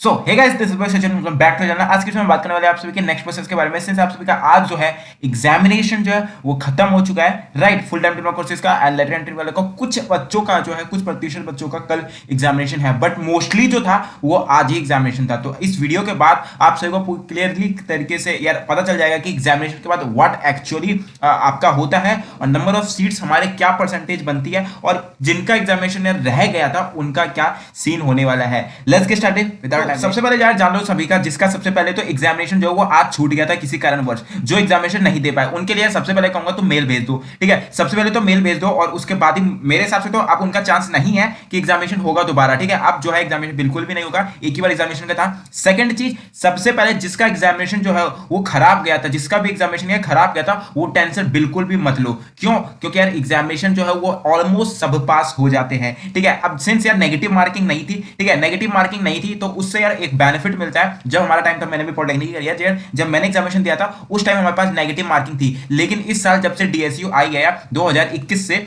So hey guys, this is Sachin, welcome back to channel. आज की video में बात करने वाले हैं आप सभी के नेक्स्ट प्रोसेस के बारे में। सिंस आप सभी का आज जो है एग्जामिनेशन जो है वो खत्म हो चुका है, right. Full time diploma courses का एंड लेटर एंट्री वाले का कुछ बच्चों का जो है, कुछ प्रतिशत बच्चों का कल एग्जामिनेशन है, बट मोस्टली जो था वो आज ही एग्जामिनेशन था। तो इस वीडियो के बाद आप सभी को क्लियरली तरीके से यार पता चल जाएगा कि एग्जामिनेशन के बाद व्हाट एक्चुअली आपका होता है और नंबर ऑफ सीट्स हमारे क्या परसेंटेज बनती है और जिनका एग्जामिनेशन रह गया था उनका क्या सीन होने वाला है। Let's get started without time. सबसे पहले यार जान लो सभी का, जिसका सबसे पहले तो एग्जामिनेशन जो है वो आज छूट गया था किसी कारणवश, जो एग्जामिनेशन नहीं दे पाए उनके लिए सबसे पहले कहूंगा तो मेल भेज दो, ठीक है। सबसे पहले तो मेल भेज दो और उसके बाद ही मेरे हिसाब से तो अब उनका चांस नहीं है कि एग्जामिनेशन होगा दोबारा, ठीक है। अब जो है एग्जामिनेशन बिल्कुल भी नहीं होगा, एक ही बार एग्जामिनेशन का था। सेकंड चीज, सबसे पहले जिसका एग्जामिनेशन जो है वो खराब गया था, जिसका भी एग्जामिनेशन खराब गया था, वो टेंशन बिल्कुल भी मत लो। क्यों? क्योंकि यार एग्जामिनेशन जो है वो ऑलमोस्ट सब पास हो जाते हैं, ठीक है। अब सिंस यार नेगेटिव मार्किंग नहीं थी, ठीक है, नेगेटिव मार्किंग नहीं थी तो उससे यार एक बेनिफिट मिलता है। जब हमारा टाइम था, मैंने भी पॉलिटेक्निक किया, जब मैंने एग्जामिनेशन दिया था उस टाइम हमारे पास नेगेटिव मार्किंग थी। लेकिन इस साल जब से डीएसयू आई गया 2021 से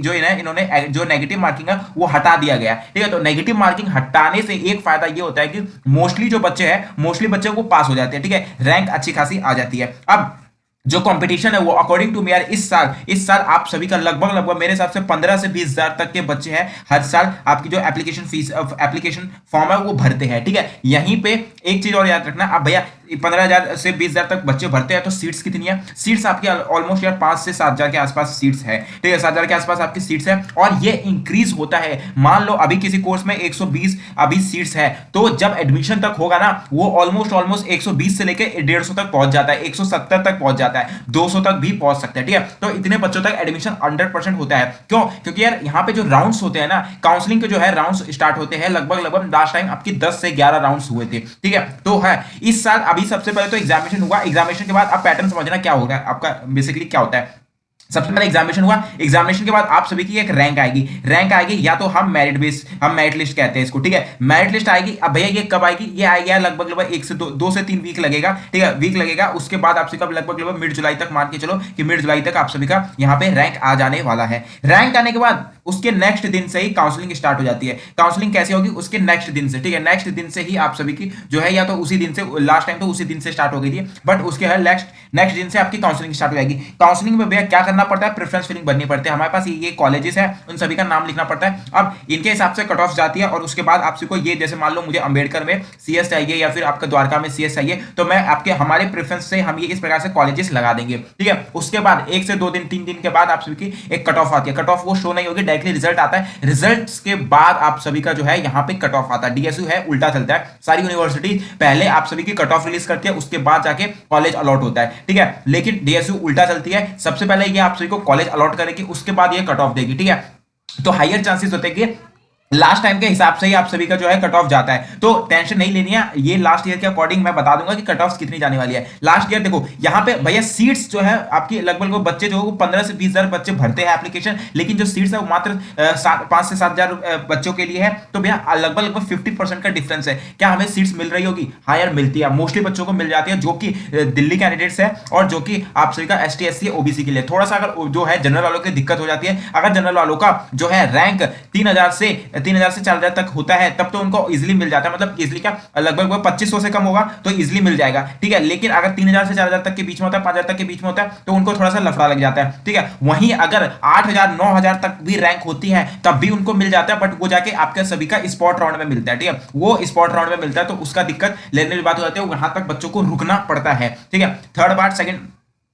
जो इन्होंने जो नेगेटिव मार्किंग है वो हटा दिया गया, ठीक है। तो नेगेटिव मार्किंग हटाने से एक फायदा ये होता है कि मोस्टली जो बच्चे हैं, मोस्टली बच्चे वो पास हो जाते हैं, ठीक है, रैंक अच्छी खासी आ जाती है। अब जो कंपटीशन है वो अकॉर्डिंग टू मी यार इस साल आप सभी का लगभग मेरे हिसाब से 15 से 20 हजार तक के बच्चे हैं हर साल आपकी जो एप्लीकेशन फॉर्म है वो भरते हैं, ठीक है। यहीं पे एक चीज और याद रखना, अब भैया 15,000 से 20,000 तक बच्चे भरते हैं तो सीट्स कितनी है? सीट्स आपकी ऑलमोस्ट यार 5 से 7,000 के आसपास सीट्स है, ठीक है, 7,000 के आसपास आपकी सीट्स है और ये इंक्रीज होता है। मान लो अभी किसी कोर्स में 120 अभी सीट्स है, तो जब एडमिशन तक होगा ना वो ऑलमोस्ट 120 से लेकर 150 तक पहुंच जाता है, 170 तक पहुंच जाता है, 200 तक भी पहुंच सकता है, ठीक है। तो इतने बच्चों तक एडमिशन 100% होता है। क्यों? क्योंकि यार यहाँ पे जो राउंड्स होते हैं ना, काउंसलिंग के जो है राउंड्स स्टार्ट होते हैं लगभग लास्ट टाइम आपकी 10 से 11 राउंड्स हुए थे, ठीक है। तो है इस साल अभी सबसे पहले तो एग्जामिनेशन हुआ, एग्जामिनेशन के बाद आप पैटर्न समझना क्या होगा आपका, बेसिकली क्या होता है। सबसे पहले एग्जामिनेशन हुआ, एग्जामिनेशन के बाद आप सभी की एक रैंक आएगी या तो हम मेरिट लिस्ट कहते हैं इसको, ठीक है। मेरिट लिस्ट आएगी। अब भैया ये कब आएगी? ये आएगी यार लगभग 1 से 3 वीक लगेगा, ठीक है, वीक लगेगा। उसके बाद आप सभी का लगभग मिड जुलाई तक, मान के चलो कि मिड जुलाई तक आप सभी का यहाँ पे रैंक आ जाने वाला है। रैंक आने के बाद उसके नेक्स्ट दिन से ही काउंसलिंग स्टार्ट हो जाती है। काउंसलिंग कैसे होगी? उसके नेक्स्ट दिन से, ठीक है, नेक्स्ट दिन से ही आप सभी की जो है, या तो उसी दिन से, लास्ट टाइम तो उसी दिन से स्टार्ट हो गई थी, बट उसके नेक्स्ट दिन से आपकी काउंसलिंग स्टार्ट हो जाएगी। काउंसलिंग में भैया क्या करना पड़ता है? प्रेफरेंस फिलिंग भरनी पड़ती है। हमारे पास ये कॉलेजेस है, उन सभी का नाम लिखना पड़ता है। अब इनके हिसाब से कट ऑफ जाती है और उसके बाद आप सबको ये, जैसे मान लो मुझे अंबेडकर में सीएस चाहिए या फिर आपका द्वारका में सीएस चाहिए, तो मैं आपके हमारे प्रेफरेंस से हम ये इस प्रकार से कॉलेजेस लगा देंगे, ठीक है। उसके बाद 1 से 2 दिन 3 दिन के बाद आप सभी की एक कट ऑफ आती है। कट ऑफ वो शो नहीं होगी, डायरेक्टली रिजल्ट आता है। रिजल्ट्स के बाद आप सभी का जो है यहाँ पे कट ऑफ आता है। डीएसयू है उल्टा चलता है, सारी यूनिवर्सिटी पहले आप सभी की कट ऑफ रिलीज करती है, उसके बाद जाके कॉलेज अलॉट होता है, ठीक है। लेकिन डीएसयू उल्टा चलती है, सबसे पहले ये आप सभी को कॉलेज अलॉट करेगी, उसके बाद ये कट ऑफ देगी, ठीक है। तो हायर चांसेस होते हैं कि लास्ट टाइम के हिसाब से ही आप सभी का जो है कट ऑफ जाता है, तो टेंशन नहीं लेनी है। ये लास्ट ईयर के अकॉर्डिंग मैं बता दूंगा कि कट ऑफ कितनी जाने वाली है। लास्ट ईयर देखो यहाँ पे भैया सीट्स जो है आपकी लगभग बच्चे जो है 15 से 20 हजार बच्चे भरते हैं एप्लीकेशन, लेकिन जो सीट्स है वो मात्र 5 से 7 हजार बच्चों के लिए है। तो भैया लगभग 50% का डिफरेंस है। क्या हमें सीट्स मिल रही होगी? हाँ यार मिलती है, मोस्टली बच्चों को मिल जाती है जो कि दिल्ली कैंडिडेट्स है और जो कि आप सभी का एसटी एससी ओबीसी के लिए। थोड़ा सा अगर जो है जनरल वालों की दिक्कत हो जाती है, अगर जनरल वालों का जो है रैंक 3,000 से 4,000 तक होता है तब तो उनको इजीली मिल जाता है, मतलब इजीली का लगभग 2500 से कम होगा तो इजीली मिल जाएगा, ठीक है। लेकिन अगर 3,000 से 4,000 तक के बीच में होता है, 5,000 तक के बीच में होता है, तो उनको थोड़ा सा लफड़ा लग जाता है, ठीक है। वहीं अगर 8,000 9,000 तक भी रैंक होती है तब भी उनको मिल जाता है, बट वो जाके आपके सभी का स्पॉट राउंड में मिलता है, ठीक है। वो स्पॉट राउंड में मिलता है तो उसका दिक्कत लेने की बात हो जाती है, वहां तक बच्चों को रुकना पड़ता है, ठीक है। थर्ड बात, सेकंड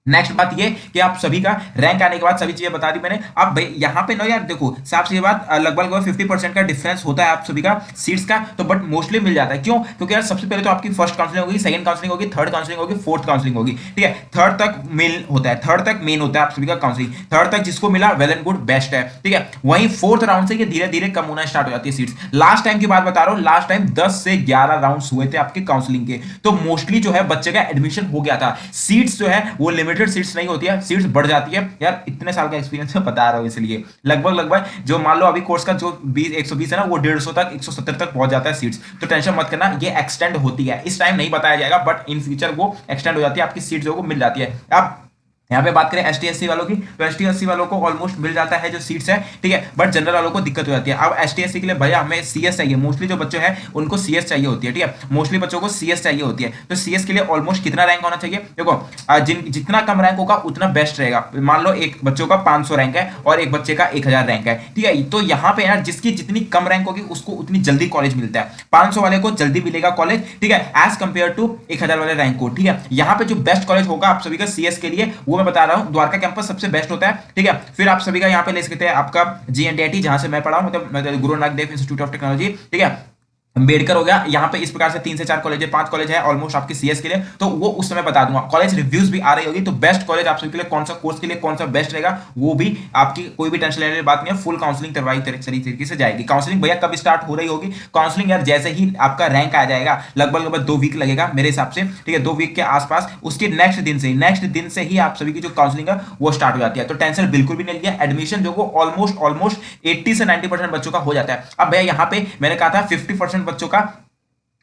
नेक्स्ट बात ये कि आप सभी का रैंक आने के बाद सभी चीजें बता दी मैंने। अब भाई यहाँ पे ना यार देखो साफ सी बात, लगभग 50% का डिफरेंस होता है आप सभी का सीट्स का, तो बट मोस्टली मिल जाता है। क्यों? क्योंकि यार सबसे पहले तो आपकी फर्स्ट काउंसलिंग होगी, सेकंड काउंसलिंग होगी, थर्ड काउंसलिंग होगी, फोर्थ काउंसलिंग होगी, ठीक है। थर्ड तक मेन होता है, थर्ड तक मेन होता है आप सभी का काउंसलिंग। थर्ड तक जिसको मिला वेल एंड गुड, बेस्ट है, ठीक है। वहीं फोर्थ राउंड से ये धीरे धीरे कम होना स्टार्ट हो जाती है सीट्स। लास्ट टाइम की बात बता रहा हूँ, लास्ट टाइम 10 से 11 राउंड हुए थे आपके काउंसलिंग के, तो मोस्टली जो है बच्चे का एडमिशन हो गया था। सीट्स जो है वो लिमिटेड सीट्स नहीं होती है, सीट्स बढ़ जाती है। यार इतने साल का एक्सपीरियंस में बता रहा हूं, इसलिए लगभग जो मान लो अभी कोर्स का जो 120 है ना, वो 150 तक 170 तक पहुंच जाता है सीट्स। तो टेंशन मत करना, ये एक्सटेंड होती है। इस टाइम नहीं बताया जाएगा बट इन फ्यूचर वो एक्सटेंड हो जाती है, आपकी सीट जो मिल जाती है। अब यहाँ पे बात करें एस टी एस सी वालों की, तो एस टी एस सी वालों को ऑलमोस्ट मिल जाता है जो सीट्स है, ठीक है, बट जनरल वालों को दिक्कत हो जाती है। अब एस टी एस सी के लिए भैया हमें सी एस चाहिए, मोस्टली जो बच्चे हैं उनको सी एस चाहिए होती है, ठीक है, मोस्टली बच्चों को सी एस चाहिए होती है। तो सी एस के लिए ऑलमोस्ट कितना रैंक होना चाहिए, देखो जितना कम रैंक होगा उतना बेस्ट रहेगा। मान लो एक बच्चों का 500 रैंक है और एक बच्चे का 1000 रैंक है, ठीक है, तो यहाँ पे यार जिसकी जितनी कम रैंक होगी उसको उतनी जल्दी कॉलेज मिलता है। 500 वाले को जल्दी मिलेगा कॉलेज, ठीक है, एज कंपेयर टू 1000 वाले रैंक को, ठीक है। यहाँ पे जो बेस्ट कॉलेज होगा आप सभी का सीएस के लिए, वो मैं बता रहा हूँ, द्वारका कैंपस सबसे बेस्ट होता है, ठीक है। फिर आप सभी का यहाँ पे ले सकते हैं आपका जीएनडीआईटी, जहां से मैं पढ़ा हूँ, मतलब Guru Nanak Dev institute of technology, ठीक है, अम्बेडकर हो गया। यहाँ पे इस प्रकार से 3 से 4 कॉलेज है, 5 कॉलेज है ऑलमोस्ट आपके सीएस के लिए, तो वो उस समय बता दूंगा। कॉलेज रिव्यूज भी आ रही होगी, तो बेस्ट कॉलेज आप सभी के लिए कौन सा कोर्स के लिए कौन सा बेस्ट रहेगा वो भी आपकी कोई भी टेंशन लेने वाली बात नहीं है। फुल काउंसलिंग करवाई तरीके से जाएगी। काउंसलिंग भैया कब स्टार्ट हो रही होगी, काउंसलिंग यार जैसे ही आपका रैंक आ जाएगा, लगभग 2 वीक लगेगा मेरे हिसाब से, ठीक है, 2 वीक के आसपास, उसके नेक्स्ट दिन से ही आप सभी की जो काउंसलिंग है वो स्टार्ट हो जाती है। तो टेंशन बिल्कुल भी नहीं लिया, एडमिशन जो वो ऑलमोस्ट 80 से 90% बच्चों का हो जाता है। अब भैया यहाँ पे मैंने कहा था 50% बच्चों का,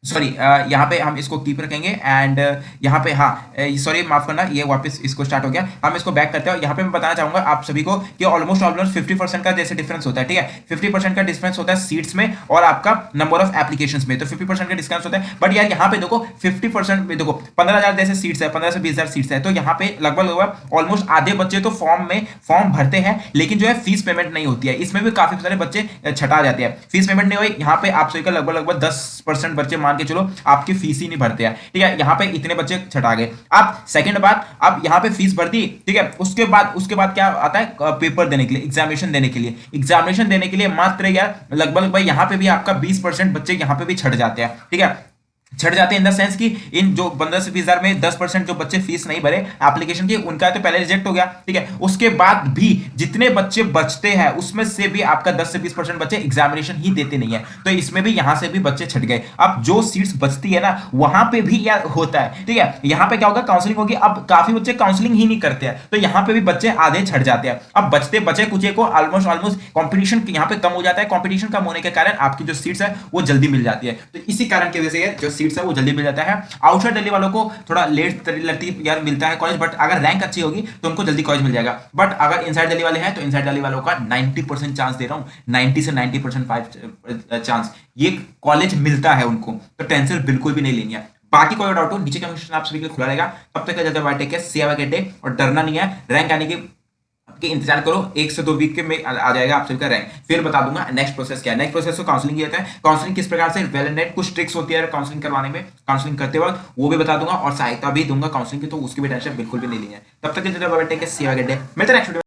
सॉरी यहाँ पे हम इसको कीप रखेंगे एंड यहाँ पे, हाँ सॉरी माफ करना, ये वापस इसको स्टार्ट हो गया, हम इसको बैक करते हैं। यहाँ पे मैं बताना चाहूंगा आप सभी को कि ऑलमोस्ट 50% का जैसे डिफरेंस होता है, ठीक है, 50% का डिफरेंस होता है सीट्स में और आपका नंबर ऑफ एप्लीकेशंस में, तो 50% का डिस्काउंट होता है। बट यार यहाँ पे देखो 50% में देखो 15,000 जैसे सीट्स है, 15 से 20,000 सीट्स है, तो यहाँ पे लगभग ऑलमोस्ट आधे बच्चे तो फॉर्म भरते हैं, लेकिन जो है फीस पेमेंट नहीं होती है। इसमें भी काफी सारे बच्चे छटा जाते हैं, फीस पेमेंट नहीं हुई। यहाँ पे आप सभी का लगभग 10% बच्चे मान के चलो आपकी फीस ही नहीं भरते हैं, ठीक है, यहाँ पे इतने बच्चे छटा गए। अब सेकंड बात, अब यहाँ पे फीस भर दी, ठीक है, उसके बाद क्या आता है, पेपर देने के लिए, एग्जामिनेशन देने के लिए मात्र यार लगभग भाई यहाँ पे भी आपका 20% बच्चे यहाँ पे भी छट जाते हैं, ठीक है, छट जाते हैं इन द सेंस कि इन जो 15 से 20,000 में 10% जो बच्चे फीस नहीं भरे एप्लीकेशन की, उनका तो पहले रिजेक्ट हो गया, ठीक है, उसके बाद भी जितने बच्चे बचते हैं उसमें से भी आपका 10 से 20% बच्चे एग्जामिनेशन ही देते नहीं है, तो इसमें भी यहां से भी बच्चे छट गए। अब जो सीट्स बचती है ना वहां पे भी यार होता है, ठीक है, यहां पे क्या होगा, काउंसलिंग होगी, अब काफी बच्चे काउंसलिंग ही नहीं करते हैं, तो यहां पे भी बच्चे आधे छट जाते हैं। अब बचे कुचे को ऑलमोस्ट कंपटीशन यहाँ पे कम हो जाता है, कंपटीशन कम होने के कारण आपकी जो सीट्स है वो जल्दी मिल जाती है, तो इसी कारण की वजह से जो सीट्स है वो जल्दी मिल जाता है। आउटसाइड दिल्ली वालों को थोड़ा लेट यार मिलता है कॉलेज, बट अगर रैंक अच्छी होगी तो उनको जल्दी कॉलेज मिल जाएगा। बट अगर इनसाइड दिल्ली वाले हैं तो इनसाइड दिल्ली वालों का 90% चांस दे रहा हूं, 90 से 90% चांस ये कॉलेज मिलता है उनको, तो टेंशन बिल्कुल भी नहीं लेनी है। बाकी कोई डाउट हो नीचे कमेंट सेक्शन आप सभी के लिए खुला रहेगा। तब तक जाते bye, take care, see have a good day, और डरना नहीं है, रैंक आने की कि इंतजार करो, 1 से 2 वीक के में आ जाएगा आप सभी का रैंक। फिर बता दूंगा नेक्स्ट प्रोसेस क्या है। नेक्स्ट प्रोसेस को काउंसलिंग किया जाता है, काउंसलिंग किस प्रकार से वेल नेट कुछ ट्रिक्स होती है काउंसलिंग करवाने में, काउंसलिंग करते वक्त वो भी बता दूंगा, और सहायता भी दूंगा काउंसलिंग की, तो उसकी भी टेंशन बिल्कुल भी नहीं लेनी है। तब तक के लिए take care, see have a good day, मिलते हैं नेक्स्ट वीडियो।